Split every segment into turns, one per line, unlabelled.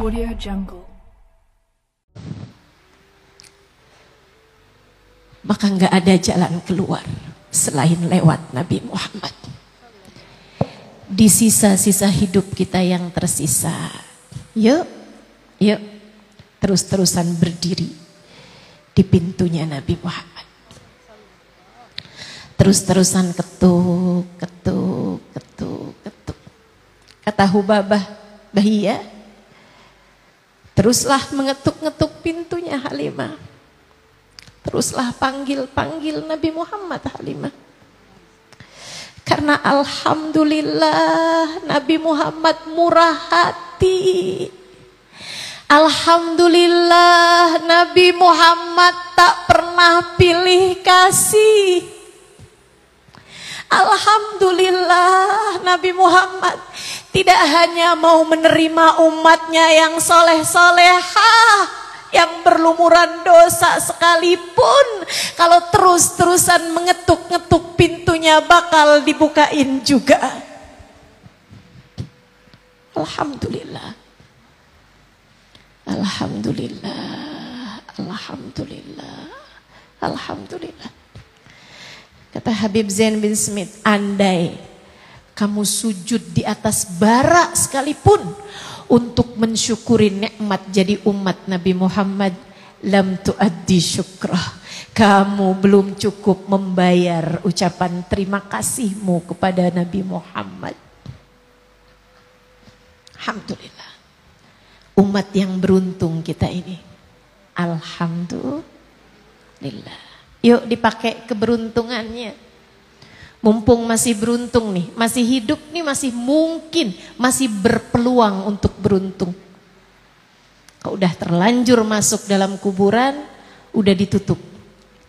Audio Jungle.
Maka nggak ada jalan keluar selain lewat Nabi Muhammad. Di sisa-sisa hidup kita yang tersisa, yuk terus-terusan berdiri di pintunya Nabi Muhammad. Terus-terusan ketuk. Kata Hubabah Bahia, teruslah mengetuk-ngetuk pintunya Halimah. Teruslah panggil Nabi Muhammad Halimah. Karena alhamdulillah Nabi Muhammad murah hati. Alhamdulillah Nabi Muhammad tak pernah pilih kasih. Alhamdulillah Nabi Muhammad tidak hanya mau menerima umatnya yang soleh-solehah, yang berlumuran dosa sekalipun, kalau terus-terusan mengetuk-ngetuk pintunya bakal dibukain juga. Alhamdulillah. Alhamdulillah. Alhamdulillah. Alhamdulillah. Kata Habib Zain bin Smith, andai kamu sujud di atas bara sekalipun untuk mensyukuri nikmat jadi umat Nabi Muhammad, lam tuaddi syukrah, kamu belum cukup membayar ucapan terima kasihmu kepada Nabi Muhammad. Alhamdulillah, umat yang beruntung kita ini. Alhamdulillah. Yuk dipakai keberuntungannya. Mumpung masih beruntung nih, masih hidup nih, masih mungkin, masih berpeluang untuk beruntung. Kalau udah terlanjur masuk dalam kuburan, udah ditutup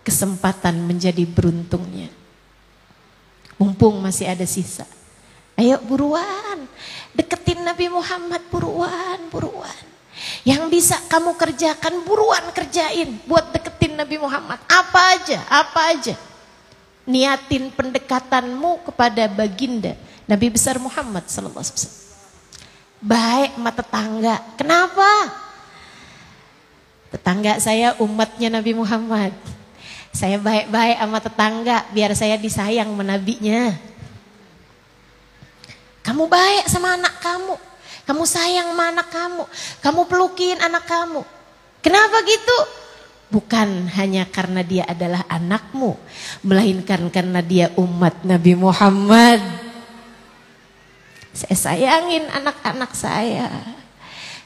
kesempatan menjadi beruntungnya. Mumpung masih ada sisa. Ayo buruan, deketin Nabi Muhammad, buruan. Yang bisa kamu kerjakan buruan kerjain buat deketin Nabi Muhammad. Apa aja. Niatin pendekatanmu kepada baginda Nabi besar Muhammad sallallahu alaihi wasallam. Baik sama tetangga. Kenapa? Tetangga saya umatnya Nabi Muhammad. Saya baik-baik sama tetangga biar saya disayang sama nabinya. Kamu baik sama anak kamu. Kamu sayang sama anak kamu. Kamu pelukin anak kamu. Kenapa gitu? Bukan hanya karena dia adalah anakmu, melainkan karena dia umat Nabi Muhammad. Saya sayangin anak-anak saya.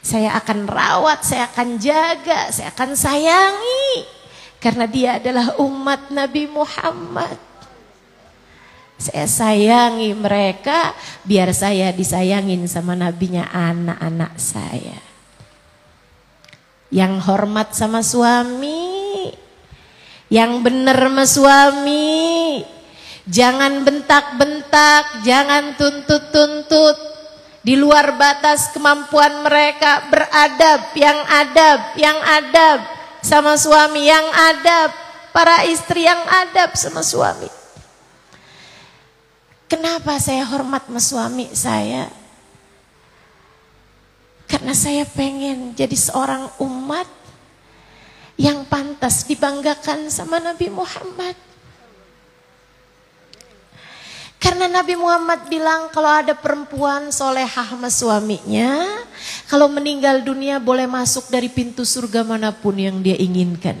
Saya akan rawat, saya akan jaga, saya akan sayangi. Karena dia adalah umat Nabi Muhammad. Saya sayangi mereka biar saya disayangin sama nabinya anak-anak saya. Yang hormat sama suami, yang benar sama suami, jangan bentak-bentak, jangan tuntut-tuntut. Di luar batas kemampuan mereka, beradab, yang adab sama suami, yang adab, para istri yang adab sama suami. Kenapa saya hormat sama suami saya? Karena saya pengen jadi seorang umat yang pantas dibanggakan sama Nabi Muhammad. Karena Nabi Muhammad bilang kalau ada perempuan solehah sama suaminya, kalau meninggal dunia boleh masuk dari pintu surga manapun yang dia inginkan.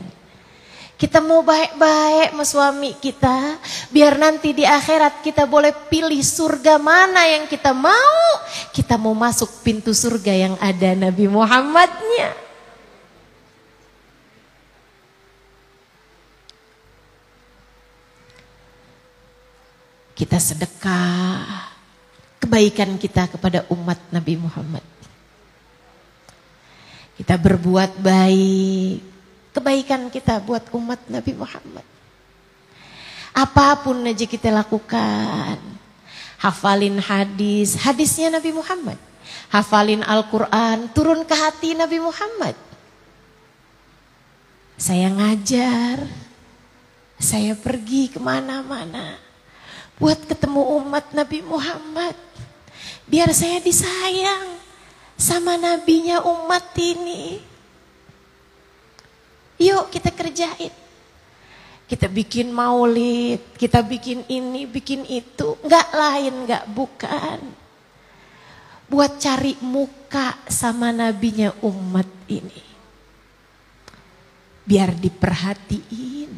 Kita mau baik-baik sama suami kita, biar nanti di akhirat kita boleh pilih surga mana yang kita mau. Kita mau masuk pintu surga yang ada Nabi Muhammadnya. Kita sedekah kebaikan kita kepada umat Nabi Muhammad. Kita berbuat baik, kebaikan kita buat umat Nabi Muhammad. Apapun aja kita lakukan. Hafalin hadisnya Nabi Muhammad. Hafalin Al-Quran, turun ke hati Nabi Muhammad. Saya ngajar, saya pergi kemana-mana buat ketemu umat Nabi Muhammad. Biar saya disayang sama nabinya umat ini. Yuk kita kerjain. Kita bikin maulid, kita bikin ini, bikin itu. Enggak lain, enggak bukan. Buat cari muka sama nabinya umat ini. Biar diperhatiin,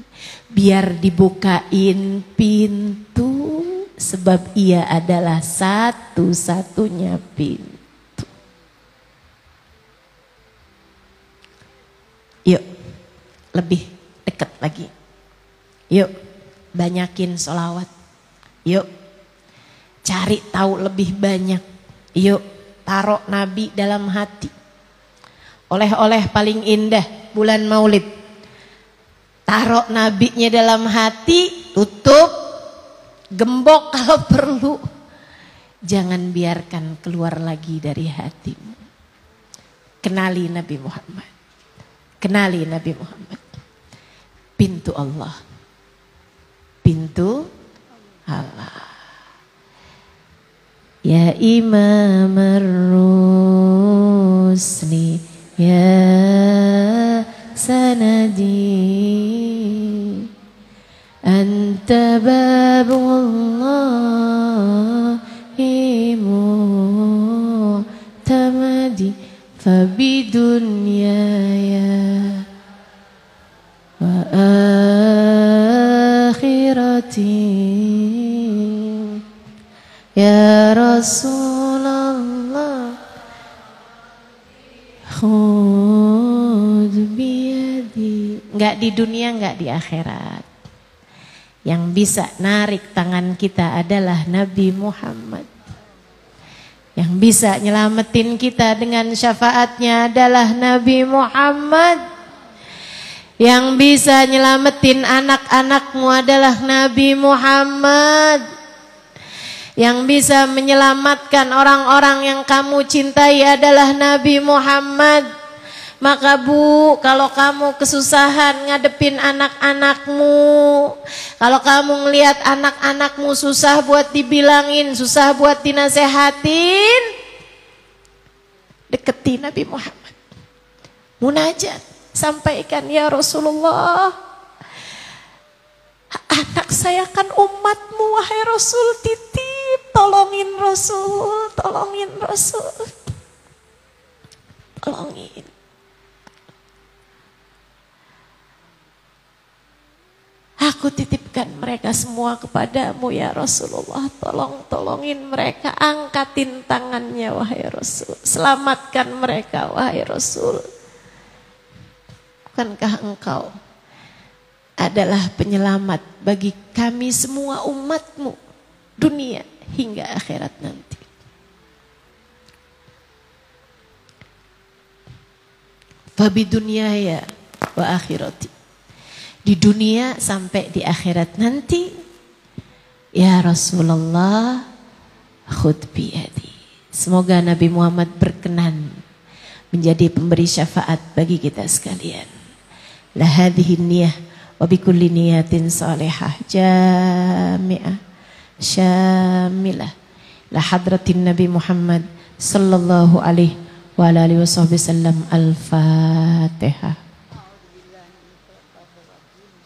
biar dibukain pintu. Sebab ia adalah satu-satunya pintu. Yuk, lebih dekat lagi. Yuk, banyakin sholawat. Yuk, cari tahu lebih banyak. Yuk, taruh Nabi dalam hati. Oleh-oleh paling indah bulan Maulid. Taruh Nabinya dalam hati, tutup. Gembok kalau perlu. Jangan biarkan keluar lagi dari hatimu. Kenali Nabi Muhammad. Kenali Nabi Muhammad. Pintu Allah. Pintu Allah. Ya Imam Ar-Rusli, ya Sanadi, Anta babullahi mu'tamadi, fabidunyaya wa akhirati, ya Rasulullah khudh biyadi. Enggak di dunia, enggak di akhirat. Yang bisa narik tangan kita adalah Nabi Muhammad. Yang bisa nyelamatin kita dengan syafaatnya adalah Nabi Muhammad. Yang bisa nyelamatin anak-anakmu adalah Nabi Muhammad. Yang bisa menyelamatkan orang-orang yang kamu cintai adalah Nabi Muhammad. Maka Bu, kalau kamu kesusahan ngadepin anak-anakmu, kalau kamu ngelihat anak-anakmu susah buat dibilangin, susah buat dinasehatin, deketi Nabi Muhammad. Munajat, sampaikan, ya Rasulullah, anak saya kan umatmu, wahai Rasul, titip, tolongin Rasul, tolongin Rasul, tolongin. Aku titipkan mereka semua kepadamu ya Rasulullah. Tolongin mereka. Angkatin tangannya wahai Rasul. Selamatkan mereka wahai Rasul. Bukankah engkau adalah penyelamat bagi kami semua umatmu, dunia hingga akhirat nanti. Fabidunyaya wa akhirati. Di dunia sampai di akhirat nanti, ya Rasulullah khudh biyadi. Semoga Nabi Muhammad berkenan menjadi pemberi syafaat bagi kita sekalian. La hadhihi niyah wa bikulli niyatin salihah jami'ah syamilah la hadratin Nabi Muhammad sallallahu alaihi wa alihi wasallam. Al-Fatihah.